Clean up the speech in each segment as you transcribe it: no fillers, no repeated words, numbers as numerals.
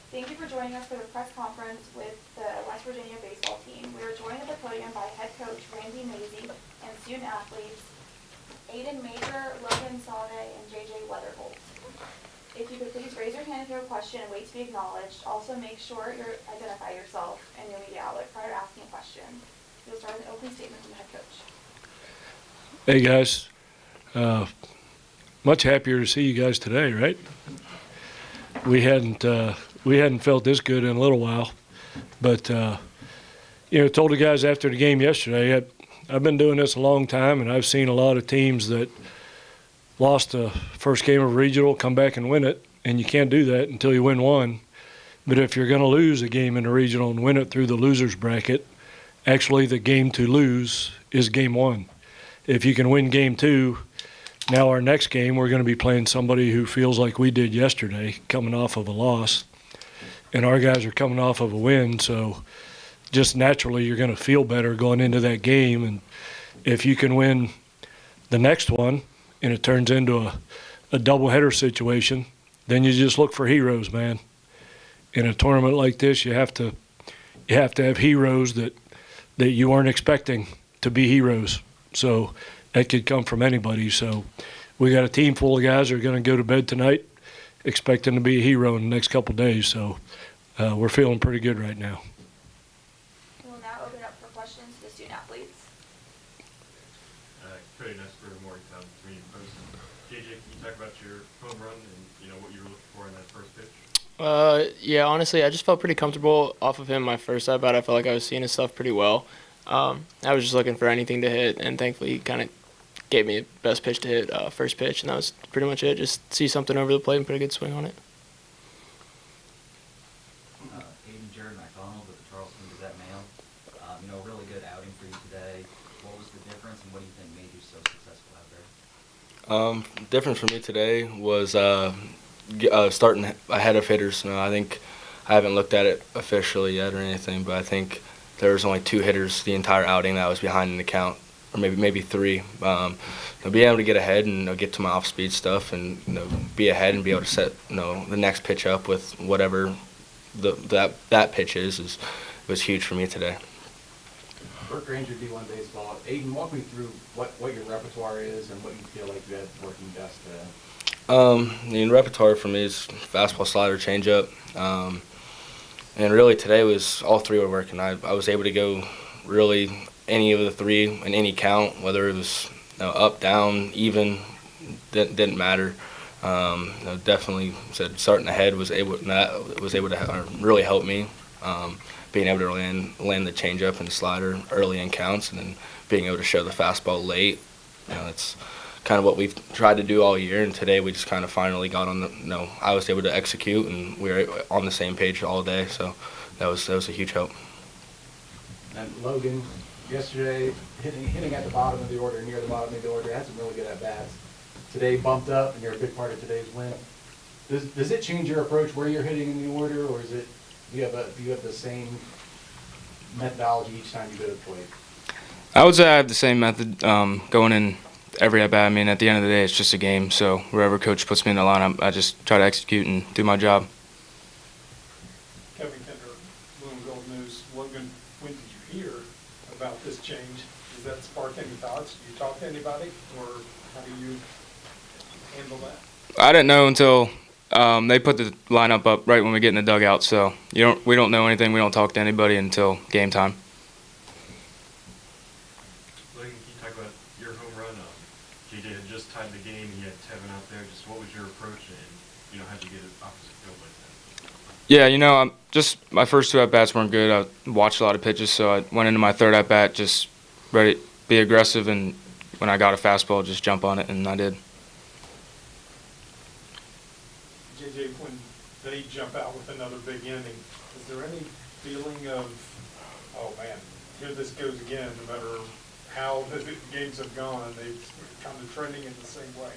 Thank you for joining us for the press conference with the West Virginia baseball team. We are joined at the podium by head coach Randy Mazey and student athletes Aidan Major, Logan Suave, and JJ Wetherholt. If you could please raise your hand if you have a question and wait to be acknowledged. Also make sure you identify yourself and your media outlet prior to asking a question. You'll start with an opening statement from the head coach. Hey guys, much happier to see you guys today, right? We hadn't felt this good in a little while, but told the guys after the game yesterday, I've been doing this a long time, and I've seen a lot of teams that lost the first game of regional come back and win it, and you can't do that until you win one. But if you're going to lose a game in the regional and win it through the losers bracket, actually the game to lose is game one. If you can win game two, now our next game we're going to be playing somebody who feels like we did yesterday, coming off of a loss, and our guys are coming off of a win, so just naturally you're going to feel better going into that game. And if you can win the next one and it turns into a doubleheader situation, then you just look for heroes, man. In a tournament like this, you have to have heroes that you weren't expecting to be heroes. So that could come from anybody. So we got a team full of guys that are going to go to bed tonight expecting to be a hero in the next couple of days. So we're feeling pretty good right now. We'll now open it up for questions to the student athletes. Pretty nice for Morgantown between posts. JJ, can you talk about your home run and what you were looking for in that first pitch? Yeah, honestly, I just felt pretty comfortable off of him my first at bat. I felt like I was seeing his stuff pretty well. I was just looking for anything to hit, and thankfully he kind of gave me the best pitch to hit, first pitch, and that was pretty much it. Just see something over the plate and put a good swing on it. Aidan McDonald with the Charleston Gazette Mail. Really good outing for you today. What was the difference, and what do you think made you so successful out there? Difference for me today was starting ahead of hitters. I think I haven't looked at it officially yet or anything, but I think there was only 2 hitters the entire outing that was behind in the count, or maybe 3. Being able to get ahead and get to my off-speed stuff and be ahead and be able to set the next pitch up with whatever that pitch was huge for me today. Burke Ranger D1 Baseball. Aidan, walk me through what your repertoire is and what you feel like you had working best today. The repertoire for me is fastball, slider, changeup. And really today was all 3 were working. I was able to go really any of the 3 in any count, whether it was up, down, even, didn't matter. Definitely said starting ahead was able to really help me. Being able to land the changeup and the slider early in counts, and then being able to show the fastball late. It's kind of what we've tried to do all year, and today we just kind of finally got on the. I was able to execute, and we were on the same page all day. So that was a huge help. And Logan, yesterday hitting at the bottom of the order, near the bottom of the order, had some really good at bats. Today bumped up, and you're a big part of today's win. Does it change your approach where you're hitting in the order, or do you have the same methodology each time you go to the plate? I would say I have the same method going in every at bat. I mean, at the end of the day, it's just a game. So wherever coach puts me in the lineup, I just try to execute and do my job. Kevin Kinder, Blue and Gold News. Logan, when did you hear about this change? Does that spark any thoughts? Do you talk to anybody, or how do you handle that? I didn't know until they put the lineup up right when we get in the dugout. So we don't know anything. We don't talk to anybody until game time. Logan, can you talk about your home run? JJ had just tied the game, and you had Tevin out there. Just what was your approach, and how'd you get it opposite field like that? Yeah, just my first 2 at bats weren't good. I watched a lot of pitches, so I went into my 3rd at bat just ready to be aggressive, and when I got a fastball, just jump on it, and I did. JJ, when they jump out with another big inning, is there any feeling of, oh man, here this goes again, no matter how the games have gone, they've kind of trending in the same way?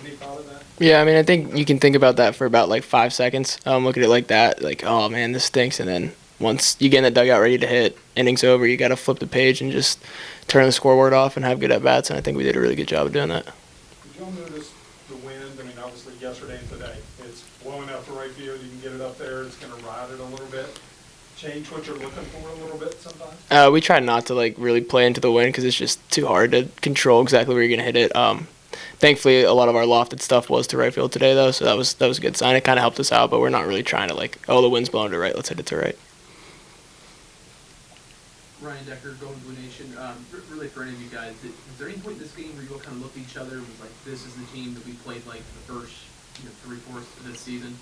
Any thought of that? Yeah, I mean, I think you can think about that for about like 5 seconds. Look at it like that, like, oh man, this stinks. And then once you get in the dugout ready to hit, innings over, you got to flip the page and just turn the scoreboard off and have good at bats. And I think we did a really good job of doing that. Did y'all notice the wind? I mean, obviously yesterday and today, it's blowing out to right field, you can get it up there, it's gonna ride it a little bit. Change what you're looking for a little bit sometimes? We try not to like really play into the wind because it's just too hard to control exactly where you're gonna hit it. Thankfully, a lot of our lofted stuff was to right field today, though, so that was a good sign. It kind of helped us out, but we're not really trying to like, oh, the wind's blowing to right, let's hit it to right. Ryan Decker, Golden Blue Nation. Really, for any of you guys, was there any point in this game where you all kind of looked at each other and was like, "This is the team that we played like the first, 3/4 of this season"?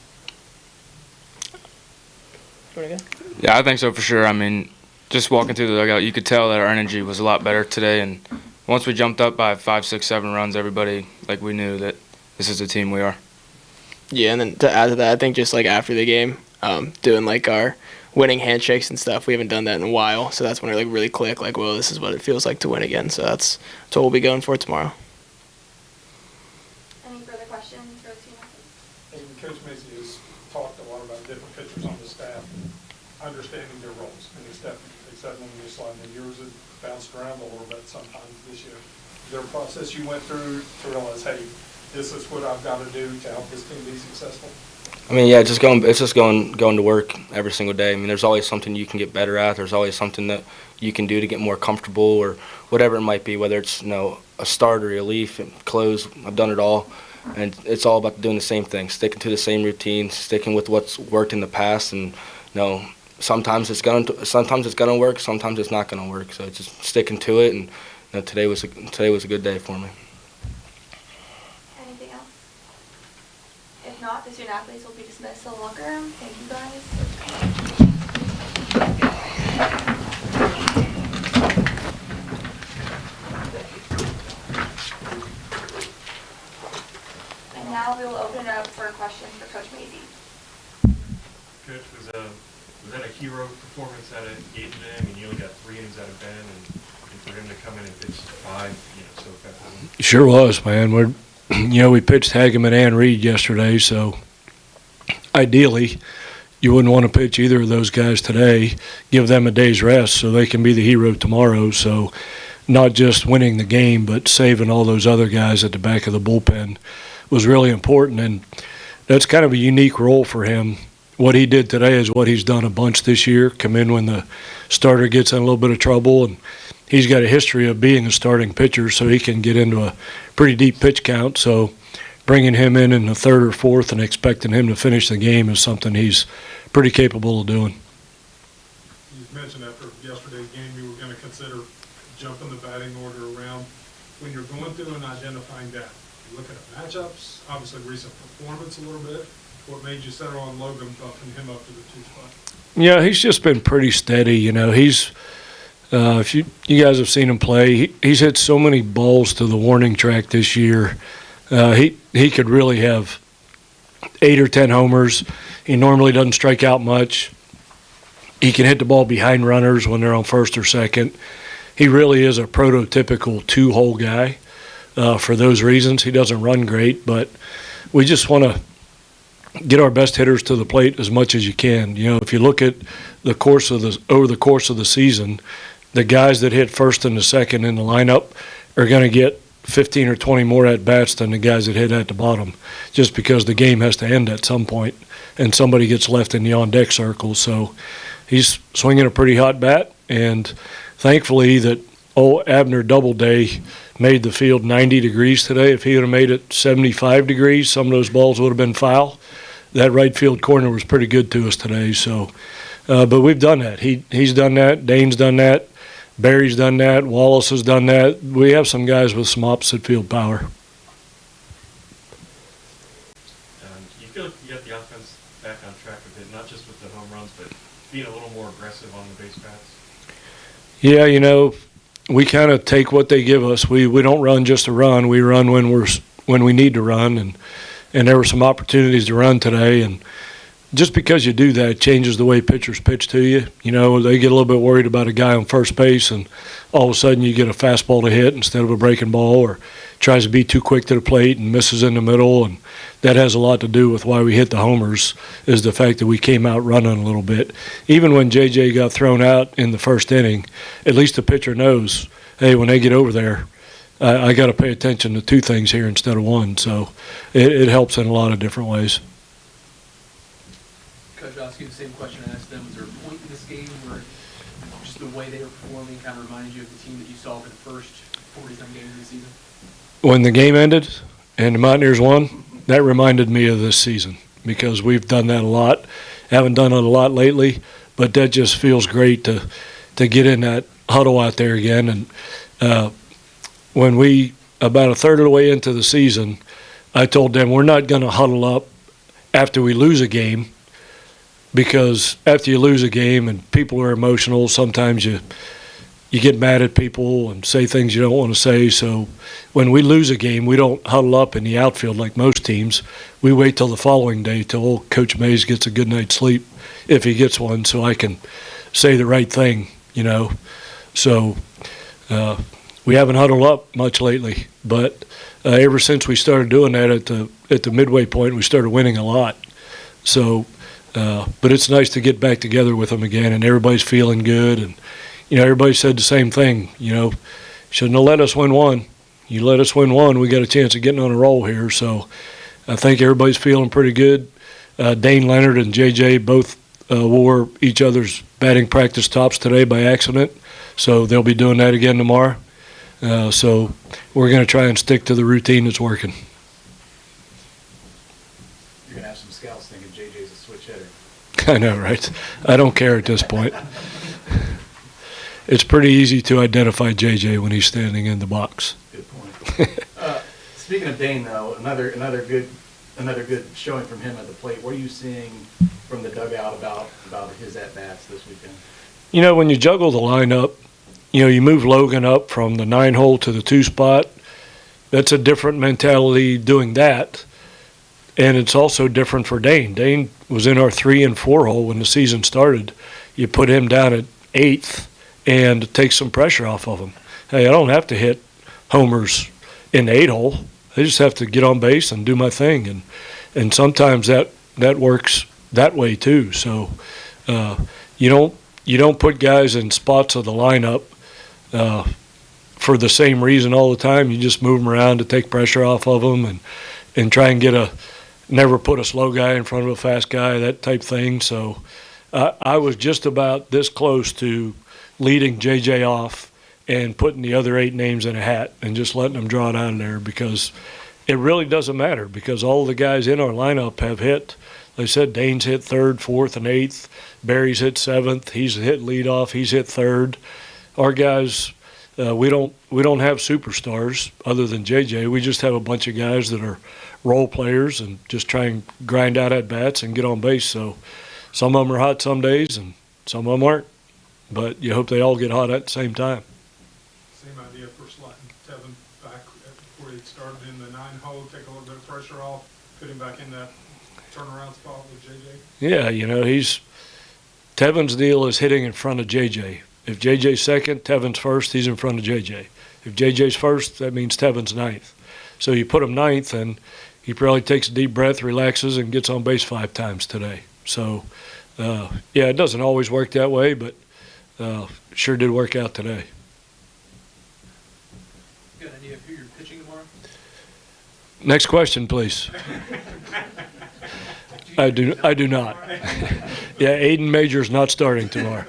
Yeah, I think so for sure. I mean, just walking through the dugout, you could tell that our energy was a lot better today. And once we jumped up by 5, 6, 7 runs, everybody, like, we knew that this is the team we are. Yeah, and then to add to that, I think just like after the game, doing like our winning handshakes and stuff, we haven't done that in a while. So that's when it like really clicked, like, well, this is what it feels like to win again. So that's what we'll be going for tomorrow. Any further questions for the two athletes? And Coach Mazey has talked a lot about different pitchers on the staff, understanding their roles, and except when you slide in, yours had bounced around a little bit sometimes this year. Is there a process you went through to realize, hey, this is what I've got to do to help this team be successful? I mean, yeah, it's just going to work every single day. I mean, there's always something you can get better at. There's always something that you can do to get more comfortable or whatever it might be, whether it's, a start or relief and close. I've done it all. And it's all about doing the same thing, sticking to the same routine, sticking with what's worked in the past. And, sometimes it's going to work, sometimes it's not going to work. So it's just sticking to it. And today was a good day for me. Anything else? If not, the student athletes will be dismissed to the locker room. Thank you guys. And now we will open it up for questions for Coach Mazey. Coach, was that a hero performance out of Aidan? I mean, you only got 3 innings out of Ben, and for him to come in and pitch 5, so effectively. Sure was, man. We pitched Hageman and Reed yesterday, so ideally you wouldn't want to pitch either of those guys today, give them a day's rest so they can be the hero tomorrow. So not just winning the game, but saving all those other guys at the back of the bullpen was really important, and that's kind of a unique role for him. What he did today is what he's done a bunch this year, come in when the starter gets in a little bit of trouble, and he's got a history of being a starting pitcher, so he can get into a pretty deep pitch count. So bringing him in the third or fourth and expecting him to finish the game is something he's pretty capable of doing. You mentioned after yesterday's game you were going to consider jumping the batting order around. When you're going through and identifying that, you look at matchups, obviously recent performance a little bit. What made you settle on Logan, bumping him up to the 2 spot? Yeah, he's just been pretty steady. He's if you guys have seen him play, he's hit so many balls to the warning track this year. He could really have 8 or 10 homers. He normally doesn't strike out much. He can hit the ball behind runners when they're on first or second. He really is a prototypical 2-hole guy for those reasons. He doesn't run great, but we just want to get our best hitters to the plate as much as you can. If you look at over the course of the season, the guys that hit first and the second in the lineup are going to get 15 or 20 more at-bats than the guys that hit at the bottom, just because the game has to end at some point and somebody gets left in the on-deck circle. So he's swinging a pretty hot bat, and thankfully that Abner Doubleday made the field 90 degrees today. If he would have made it 75 degrees, some of those balls would have been foul. That right field corner was pretty good to us today. So, but we've done that. He's done that. Dane's done that. Barry's done that. Wallace has done that. We have some guys with some opposite field power. You feel like you got the offense back on track a bit, not just with the home runs, but being a little more aggressive on the base paths? Yeah, we kind of take what they give us. We don't run just to run. We run when we need to run, and there were some opportunities to run today. And just because you do that, it changes the way pitchers pitch to you. They get a little bit worried about a guy on first base, and all of a sudden you get a fastball to hit instead of a breaking ball, or tries to be too quick to the plate and misses in the middle. And that has a lot to do with why we hit the homers, is the fact that we came out running a little bit. Even when JJ got thrown out in the first inning, at least the pitcher knows, hey, when they get over there, I got to pay attention to 2 things here instead of 1. So it helps in a lot of different ways. Coach, I'll ask you the same question I asked them. Was there a point in this game where just the way they were performing kind of reminded you of the team that you saw for the first 40-some games of the season? When the game ended and the Mountaineers won, that reminded me of this season because we've done that a lot. Haven't done it a lot lately, but that just feels great to get in that huddle out there again. And when we, about a third of the way into the season, I told them we're not going to huddle up after we lose a game, because after you lose a game and people are emotional, sometimes you get mad at people and say things you don't want to say. So when we lose a game, we don't huddle up in the outfield like most teams. We wait till the following day till old Coach Mays gets a good night's sleep, if he gets one, so I can say the right thing, you know. So we haven't huddled up much lately, but ever since we started doing that at the midway point, we started winning a lot. So, but it's nice to get back together with them again, and everybody's feeling good. And you know, everybody said the same thing. You know, shouldn't have let us win one. You let us win one, we got a chance of getting on a roll here. So, I think everybody's feeling pretty good. Dane Leonard and JJ both wore each other's batting practice tops today by accident, so they'll be doing that again tomorrow. So we're going to try and stick to the routine that's working. You're gonna have some scouts thinking JJ's a switch hitter. I know, right? I don't care at this point. It's pretty easy to identify JJ when he's standing in the box. Good point. Speaking of Dane, though, another good showing from him at the plate. What are you seeing from the dugout about his at bats this weekend? You know, when you juggle the lineup, you know, you move Logan up from the 9-hole to the 2 spot. That's a different mentality doing that. And it's also different for Dane. Dane was in our 3 and 4 hole when the season started. You put him down at 8th and take some pressure off of him. Hey, I don't have to hit homers in the 8 hole. I just have to get on base and do my thing. And sometimes that works that way too. So you don't put guys in spots of the lineup for the same reason all the time. You just move them around to take pressure off of them and try and never put a slow guy in front of a fast guy, that type thing. So I was just about this close to leading JJ off and putting the other 8 names in a hat and just letting them draw it out of there, because it really doesn't matter, because all the guys in our lineup have hit. Like I said, Dane's hit 3rd, 4th, and 8th. Barry's hit 7th. He's hit leadoff. He's hit 3rd. Our guys, we don't have superstars other than JJ. We just have a bunch of guys that are role players and just try and grind out at bats and get on base. So some of them are hot some days and some of them aren't. But you hope they all get hot at the same time. Same idea for sliding Tevin back before he started in the 9-hole, take a little bit of pressure off, put him back in that turnaround spot with JJ. Yeah, you know, Tevin's deal is hitting in front of JJ. If JJ's second, Tevin's first, he's in front of JJ. If JJ's first, that means Tevin's 9th. So you put him 9th, and he probably takes a deep breath, relaxes, and gets on base 5 times today. So, yeah, it doesn't always work that way, but sure did work out today. Got an idea of who you're pitching tomorrow? Next question, please. I do not. Yeah, Aidan Major is not starting tomorrow.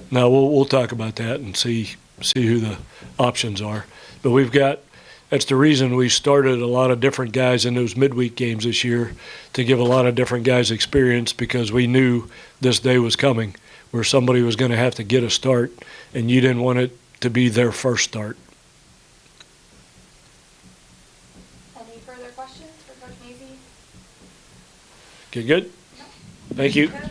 No, we'll talk about that and see who the options are. But that's the reason we started a lot of different guys in those midweek games this year, to give a lot of different guys experience, because we knew this day was coming where somebody was going to have to get a start, and you didn't want it to be their first start. Any further questions for Coach Mazey? Okay, good. Thank you. Coach?